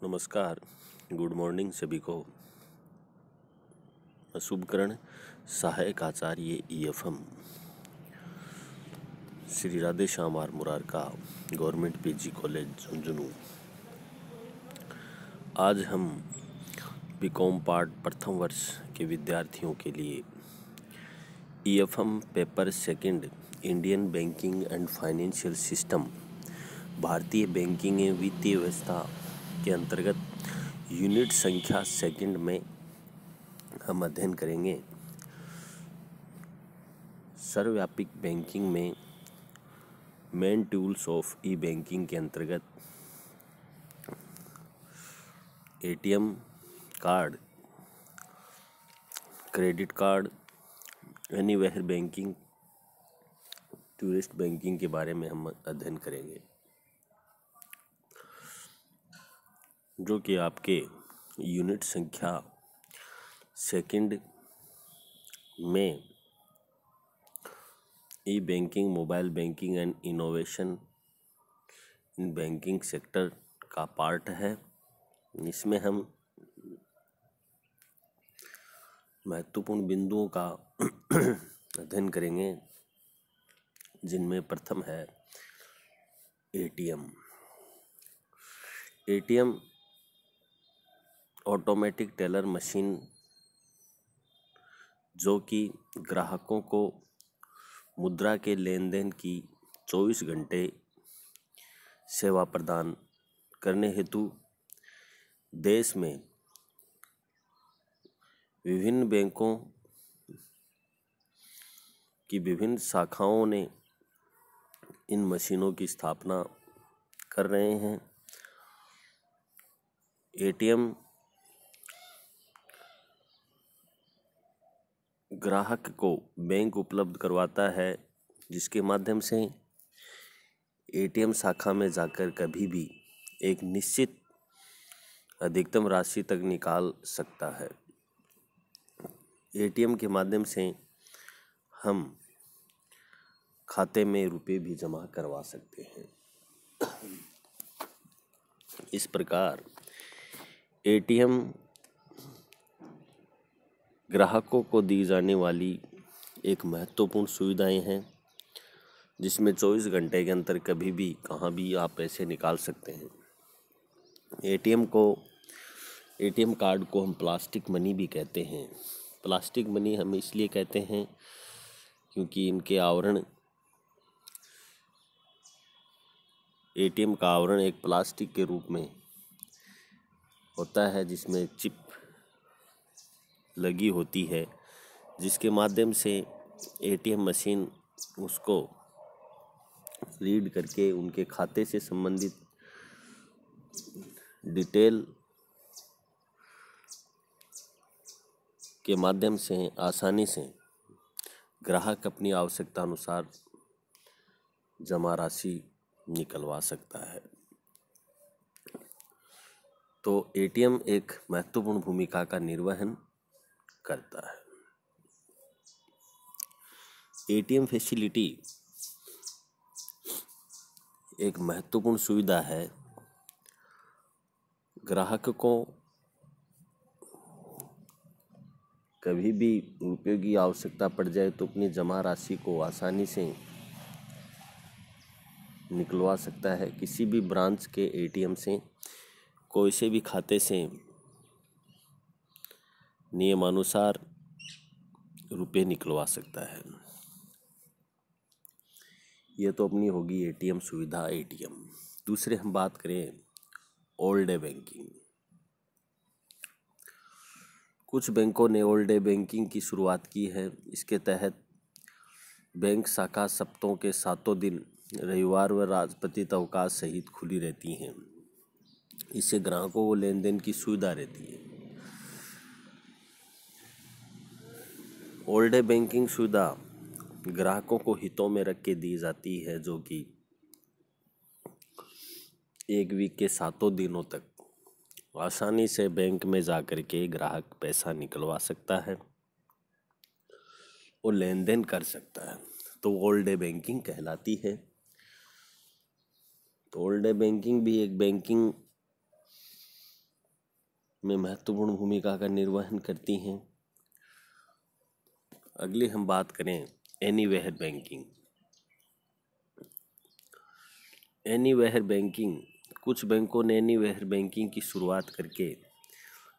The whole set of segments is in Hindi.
नमस्कार, गुड मॉर्निंग सभी को। शुभकरण सहायक आचार्य EFM श्री राधे श्याम आर मुरार का गवर्नमेंट PG कॉलेज झुंझुनू। आज हम BCom पार्ट प्रथम वर्ष के विद्यार्थियों के लिए EFM paper second Indian banking and financial system भारतीय बैंकिंग एवं वित्तीय व्यवस्था के अंतर्गत यूनिट संख्या सेकंड में हम अध्ययन करेंगे। सर्वव्यापी बैंकिंग में main tools of E banking के अंतर्गत ATM card, credit card, anywhere banking, tourist banking के बारे में हम अध्ययन करेंगे, जो कि आपके यूनिट संख्या सेकंड में e banking, mobile banking and innovation in banking sector का पार्ट है। इसमें हम महत्वपूर्ण बिंदुओं का अध्ययन करेंगे, जिनमें प्रथम है ATM ऑटोमेटिक टेलर मशीन, जो कि ग्राहकों को मुद्रा के लेन देन की 24 घंटे सेवा प्रदान करने हेतु देश में विभिन्न बैंकों की विभिन्न शाखाओं ने इन मशीनों की स्थापना कर रहे हैं। ATM ग्राहक को बैंक उपलब्ध करवाता है, जिसके माध्यम से ATM शाखा में जाकर कभी भी एक निश्चित अधिकतम राशि तक निकाल सकता है। ATM के माध्यम से हम खाते में रुपए भी जमा करवा सकते हैं। इस प्रकार ATM ग्राहकों को दी जाने वाली एक महत्वपूर्ण सुविधाएं हैं, जिसमें 24 घंटे के अंदर कभी भी कहाँ भी आप पैसे निकाल सकते हैं। ATM कार्ड को हम प्लास्टिक मनी भी कहते हैं। प्लास्टिक मनी हम इसलिए कहते हैं क्योंकि इनके आवरण, ATM का आवरण एक प्लास्टिक के रूप में होता है, जिसमें चिप लगी होती है, जिसके माध्यम से ATM मशीन उसको रीड करके उनके खाते से संबंधित डिटेल के माध्यम से आसानी से ग्राहक अपनी आवश्यकता अनुसार जमा राशि निकलवा सकता है। तो ATM एक महत्वपूर्ण भूमिका का निर्वहन करता है। ATM फैसिलिटी एक महत्वपूर्ण सुविधा है। ग्राहक को कभी भी रुपये की आवश्यकता पड़ जाए तो अपनी जमा राशि को आसानी से निकलवा सकता है। किसी भी ब्रांच के ATM से, कोई से भी खाते से नियमानुसार रुपये निकलवा सकता है। ये तो अपनी होगी ATM सुविधा। दूसरे हम बात करें ओल्ड डे बैंकिंग। कुछ बैंकों ने ओल्ड डे बैंकिंग की शुरुआत की है। इसके तहत बैंक शाखा सप्ताहों के 7 दिन रविवार व राजपत्रित अवकाश सहित खुली रहती हैं। इससे ग्राहकों को लेन देन की सुविधा रहती है। ओल्ड डे बैंकिंग सुविधा ग्राहकों को हितों में रख के दी जाती है, जो कि एक वीक के 7 दिनों तक आसानी से बैंक में जाकर के ग्राहक पैसा निकलवा सकता है और लेन देन कर सकता है। तो ओल्ड डे बैंकिंग कहलाती है। तो ओल्ड डे बैंकिंग भी एक बैंकिंग में महत्वपूर्ण भूमिका का निर्वहन करती हैं। अगली हम बात करें एनीवेयर बैंकिंग। एनीवेयर बैंकिंग, कुछ बैंकों ने एनीवेयर बैंकिंग की शुरुआत करके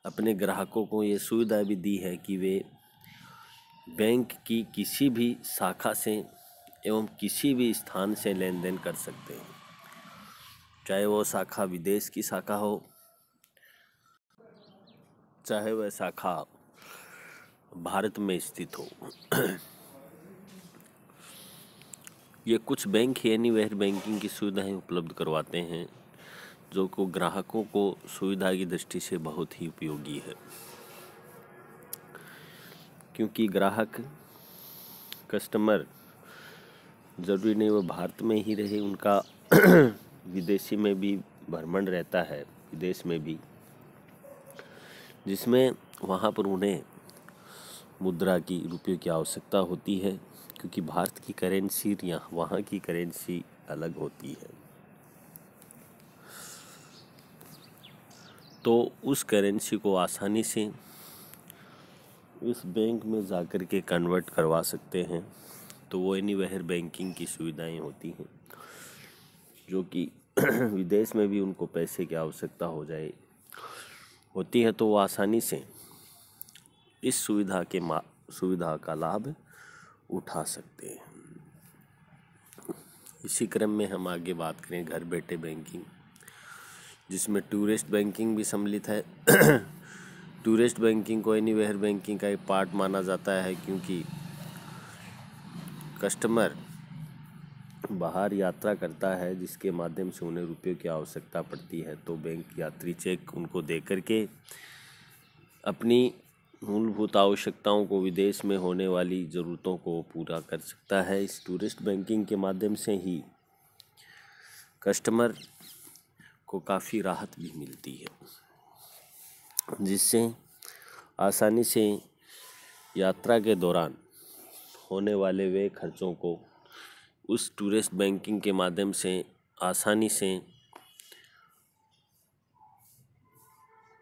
अपने ग्राहकों को ये सुविधा भी दी है कि वे बैंक की किसी भी शाखा से एवं किसी भी स्थान से लेन देन कर सकते हैं, चाहे वो शाखा विदेश की शाखा हो, चाहे वह शाखा भारत में स्थित हो। ये कुछ बैंक ही एनीवेयर बैंकिंग की सुविधाएं उपलब्ध करवाते हैं, जो को ग्राहकों को सुविधा की दृष्टि से बहुत ही उपयोगी है, क्योंकि ग्राहक कस्टमर ज़रूरी नहीं वो भारत में ही रहे, उनका विदेशी में भी भ्रमण रहता है, विदेश में भी, जिसमें वहाँ पर उन्हें मुद्रा की, रुपये की आवश्यकता होती है, क्योंकि भारत की करेंसी या वहाँ की करेंसी अलग होती है। तो उस करेंसी को आसानी से इस बैंक में जाकर के कन्वर्ट करवा सकते हैं। तो वो एनीवेयर बैंकिंग की सुविधाएं होती हैं, जो कि विदेश में भी उनको पैसे की आवश्यकता होती है, तो वो आसानी से इस सुविधा का लाभ उठा सकते हैं। इसी क्रम में हम आगे बात करें घर बैठे बैंकिंग, जिसमें टूरिस्ट बैंकिंग भी सम्मिलित है। टूरिस्ट बैंकिंग को एनीवेयर बैंकिंग का एक पार्ट माना जाता है, क्योंकि कस्टमर बाहर यात्रा करता है जिसके माध्यम से उन्हें रुपये की आवश्यकता पड़ती है, तो बैंक यात्री चेक उनको दे करके अपनी मूलभूत आवश्यकताओं को, विदेश में होने वाली ज़रूरतों को पूरा कर सकता है। इस टूरिस्ट बैंकिंग के माध्यम से ही कस्टमर को काफ़ी राहत भी मिलती है, जिससे आसानी से यात्रा के दौरान होने वाले वे खर्चों को उस टूरिस्ट बैंकिंग के माध्यम से आसानी से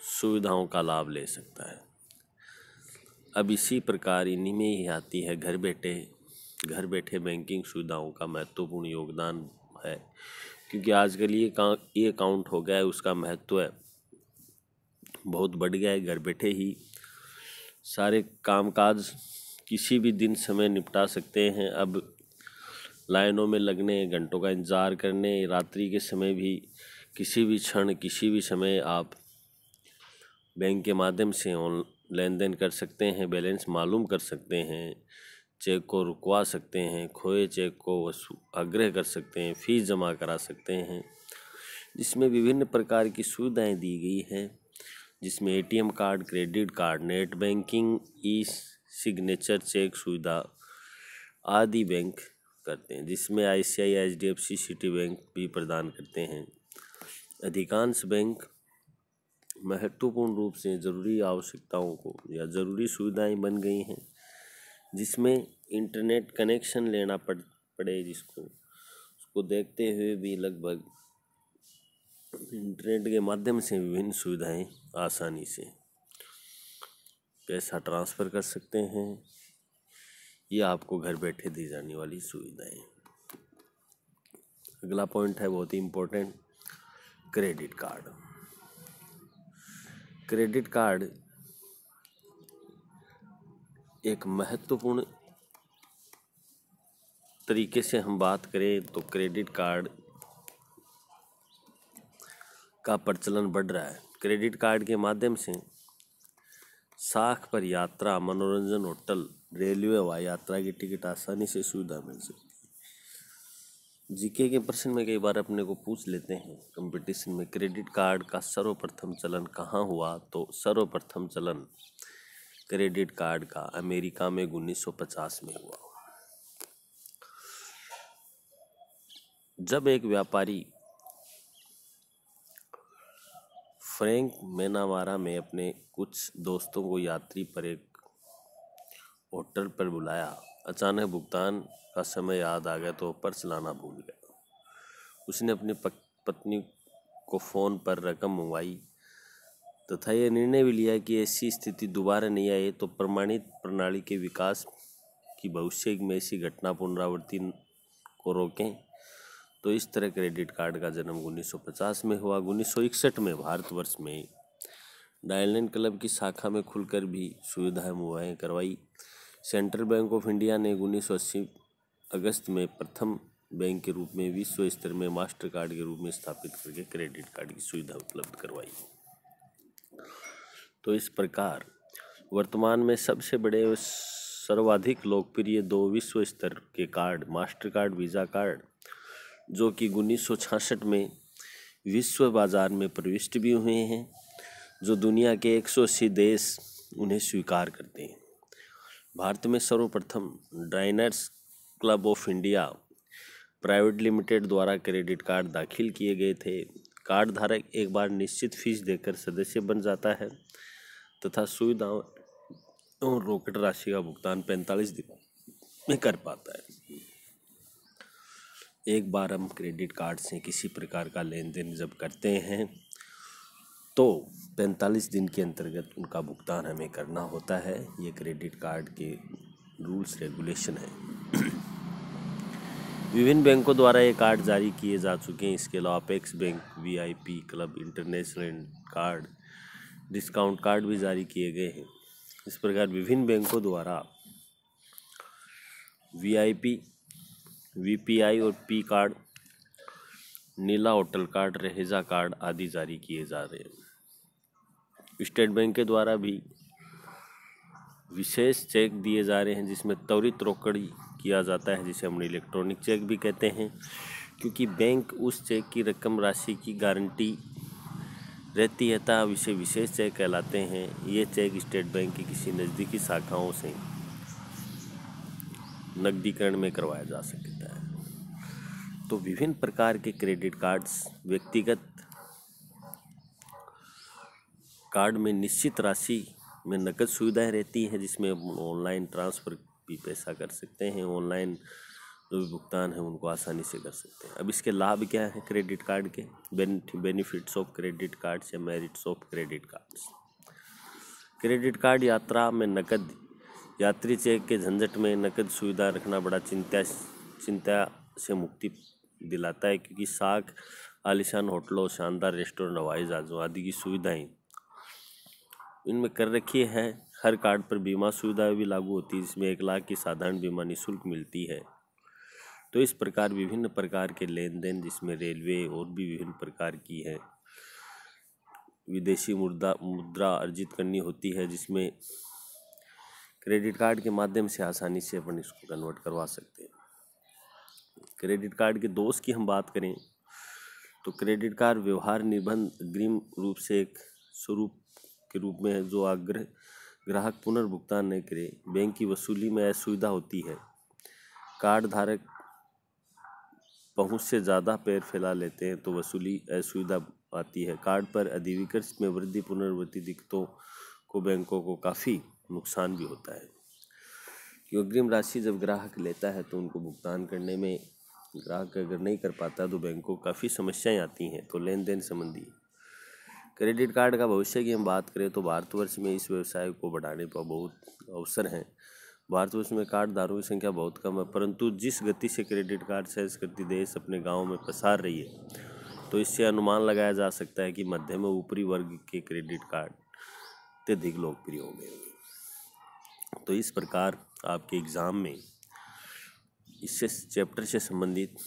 सुविधाओं का लाभ ले सकता है। अब इसी प्रकार इन्हीं में ही आती है घर बैठे बैंकिंग सुविधाओं का महत्वपूर्ण योगदान है, क्योंकि आजकल ये अकाउंट हो गया है, उसका महत्व बहुत बढ़ गया है। घर बैठे ही सारे कामकाज किसी भी दिन समय निपटा सकते हैं। अब लाइनों में लगने, घंटों का इंतज़ार करने, रात्रि के समय भी किसी भी क्षण, किसी भी समय आप बैंक के माध्यम से लेन देन कर सकते हैं, बैलेंस मालूम कर सकते हैं, चेक को रुकवा सकते हैं, खोए चेक को आग्रह कर सकते हैं, फीस जमा करा सकते हैं, जिसमें विभिन्न प्रकार की सुविधाएं दी गई हैं, जिसमें ATM card, credit card, net banking, e signature cheque सुविधा आदि बैंक करते हैं, जिसमें ICICI, HDFC, सिटी बैंक भी प्रदान करते हैं। अधिकांश बैंक महत्वपूर्ण रूप से ज़रूरी आवश्यकताओं को या ज़रूरी सुविधाएं बन गई हैं, जिसमें इंटरनेट कनेक्शन लेना पड़े जिसको, उसको देखते हुए भी लगभग इंटरनेट के माध्यम से विभिन्न सुविधाएं आसानी से पैसा ट्रांसफ़र कर सकते हैं। ये आपको घर बैठे दी जाने वाली सुविधाएं। अगला पॉइंट है बहुत ही important, credit card. Credit card एक महत्वपूर्ण तरीके से हम बात करें तो क्रेडिट कार्ड का प्रचलन बढ़ रहा है। क्रेडिट कार्ड के माध्यम से साख पर यात्रा, मनोरंजन, होटल, रेलवे, हवाई यात्रा की टिकट आसानी से सुविधा मिल सकती है। जीके के प्रश्न में कई बार अपने को पूछ लेते हैं कंपटीशन में, क्रेडिट कार्ड का सर्वप्रथम चलन कहाँ हुआ? तो सर्वप्रथम चलन क्रेडिट कार्ड का अमेरिका में 1950 में हुआ। जब एक व्यापारी फ्रैंक मैनामारा में अपने कुछ दोस्तों को यात्री पर एक होटल पर बुलाया, अचानक भुगतान का समय याद आ गया तो पर्स लाना भूल गया। उसने अपनी पत्नी को फ़ोन पर रकम मंगवाई, तथा यह निर्णय भी लिया कि ऐसी स्थिति दोबारा नहीं आए तो प्रमाणित प्रणाली के विकास की भविष्य में ऐसी घटना पुनरावृत्ति को रोकें। तो इस तरह क्रेडिट कार्ड का जन्म 1950 में हुआ। 1961 में भारतवर्ष में डायमंड क्लब की शाखा में खुलकर भी सुविधाएं मुहैया करवाई। सेंट्रल बैंक ऑफ इंडिया ने 1980 अगस्त में प्रथम बैंक के रूप में विश्व स्तर में मास्टर कार्ड के रूप में स्थापित करके क्रेडिट कार्ड की सुविधा उपलब्ध करवाई। तो इस प्रकार वर्तमान में सबसे बड़े और सर्वाधिक लोकप्रिय दो विश्व स्तर के card master card, visa card, जो कि 1966 में विश्व बाजार में प्रविष्ट भी हुए हैं, जो दुनिया के 180 देश उन्हें स्वीकार करते हैं। भारत में सर्वप्रथम Diners Club of India private limited द्वारा क्रेडिट कार्ड दाखिल किए गए थे। कार्ड धारक एक बार निश्चित फीस देकर सदस्य बन जाता है तथा सुविधाओं और रोकड़ राशि का भुगतान 45 दिन में कर पाता है। एक बार हम क्रेडिट कार्ड से किसी प्रकार का लेन देन जब करते हैं तो 45 दिन के अंतर्गत उनका भुगतान हमें करना होता है। ये क्रेडिट कार्ड के रूल्स रेगुलेशन है। विभिन्न बैंकों द्वारा ये कार्ड जारी किए जा चुके हैं। इसके अलावा apex bank, VIP club, international card, discount card भी जारी किए गए हैं। इस प्रकार विभिन्न बैंकों द्वारा वीआईपी, वीपीआई और पी कार्ड, नीला होटल कार्ड, रहेजा कार्ड आदि जारी किए जा रहे हैं। स्टेट बैंक के द्वारा भी विशेष चेक दिए जा रहे हैं जिसमें त्वरित रोकड़ी किया जाता है, जिसे हम इलेक्ट्रॉनिक चेक भी कहते हैं, क्योंकि बैंक उस चेक की रकम राशि की गारंटी रहती है तथा इसे विशेष चेक कहलाते हैं। ये चेक स्टेट बैंक की किसी नज़दीकी शाखाओं से नकदीकरण में करवाया जा सकता है। तो विभिन्न प्रकार के क्रेडिट कार्ड्स, व्यक्तिगत कार्ड में निश्चित राशि में नकद सुविधाएं रहती हैं, जिसमें ऑनलाइन ट्रांसफ़र भी पैसा कर सकते हैं, ऑनलाइन जो भी भुगतान है उनको आसानी से कर सकते हैं। अब इसके लाभ क्या हैं क्रेडिट कार्ड के, बेनिफिट्स ऑफ क्रेडिट कार्ड्स या merits of credit cards. Credit card यात्रा में नकद, यात्री चेक के झंझट में नकद सुविधा रखना बड़ा चिंता से मुक्ति दिलाता है, क्योंकि साख, आलीशान होटलों, शानदार रेस्टोरेंट, हवाई जहाज़ों आदि की सुविधाएं इनमें कर रखी है। हर कार्ड पर बीमा सुविधा भी लागू होती है, जिसमें 1 लाख की साधारण बीमा निःशुल्क मिलती है। तो इस प्रकार विभिन्न प्रकार के लेन देन, जिसमें रेलवे और भी विभिन्न प्रकार की है, विदेशी मुद्रा अर्जित करनी होती है, जिसमें क्रेडिट कार्ड के माध्यम से आसानी से अपन इसको कन्वर्ट करवा सकते हैं। क्रेडिट कार्ड के दोष की हम बात करें तो क्रेडिट कार्ड व्यवहार निर्बंध अग्रिम रूप से एक स्वरूप के रूप में है, जो ग्राहक पुनर्भुगतान नहीं करे, बैंक की वसूली में असुविधा होती है, कार्ड धारक पहुंच से ज़्यादा पैर फैला लेते हैं तो वसूली असुविधा आती है, कार्ड पर अधिविकर्ष में वृद्धि, पुनर्वृत्ति दिक्कतों को बैंकों को काफ़ी नुकसान भी होता है। क्योंकि अग्रिम राशि जब ग्राहक लेता है तो उनको भुगतान करने में ग्राहक अगर नहीं कर पाता तो बैंकों को काफ़ी समस्याएं आती हैं। तो लेन देन संबंधी क्रेडिट कार्ड का भविष्य की हम बात करें तो भारतवर्ष में इस व्यवसाय को बढ़ाने पर बहुत अवसर हैं। भारतवर्ष में कार्ड धारकों की संख्या बहुत कम है, परंतु जिस गति से क्रेडिट कार्ड संस्कृति देश अपने गाँव में पसार रही है, तो इससे अनुमान लगाया जा सकता है कि मध्यम व ऊपरी वर्ग के क्रेडिट कार्ड अत्यधिक लोकप्रिय हो गए। तो इस प्रकार आपके एग्ज़ाम में इससे चैप्टर से संबंधित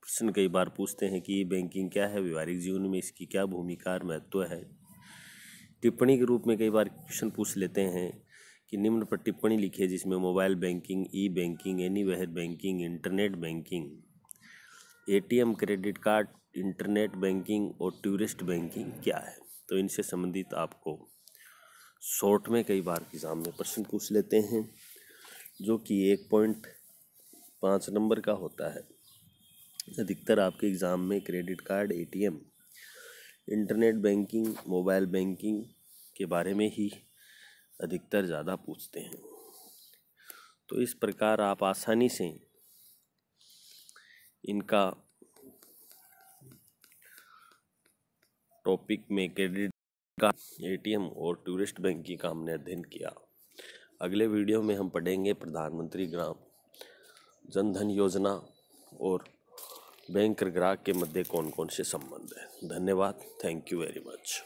प्रश्न कई बार पूछते हैं कि बैंकिंग क्या है, व्यवहारिक जीवन में इसकी क्या भूमिका और महत्व है। टिप्पणी के रूप में कई बार क्वेश्चन पूछ लेते हैं कि निम्न पर टिप्पणी लिखिए जिसमें mobile banking, e banking, anywhere banking, internet banking, ATM, credit card, internet banking और टूरिस्ट बैंकिंग क्या है। तो इनसे संबंधित आपको शॉर्ट में कई बार एग्जाम में प्रश्न पूछ लेते हैं, जो कि 1.5 नंबर का होता है। अधिकतर आपके एग्ज़ाम में credit card, ATM, internet banking, mobile banking के बारे में ही अधिकतर ज़्यादा पूछते हैं। तो इस प्रकार आप आसानी से इनका टॉपिक में क्रेडिट का एटीएम और टूरिस्ट बैंकिंग का हमने अध्ययन किया। अगले वीडियो में हम पढ़ेंगे प्रधानमंत्री ग्राम जन धन योजना और बैंक ग्राहक के मध्य कौन कौन से संबंध है। धन्यवाद। Thank you very much.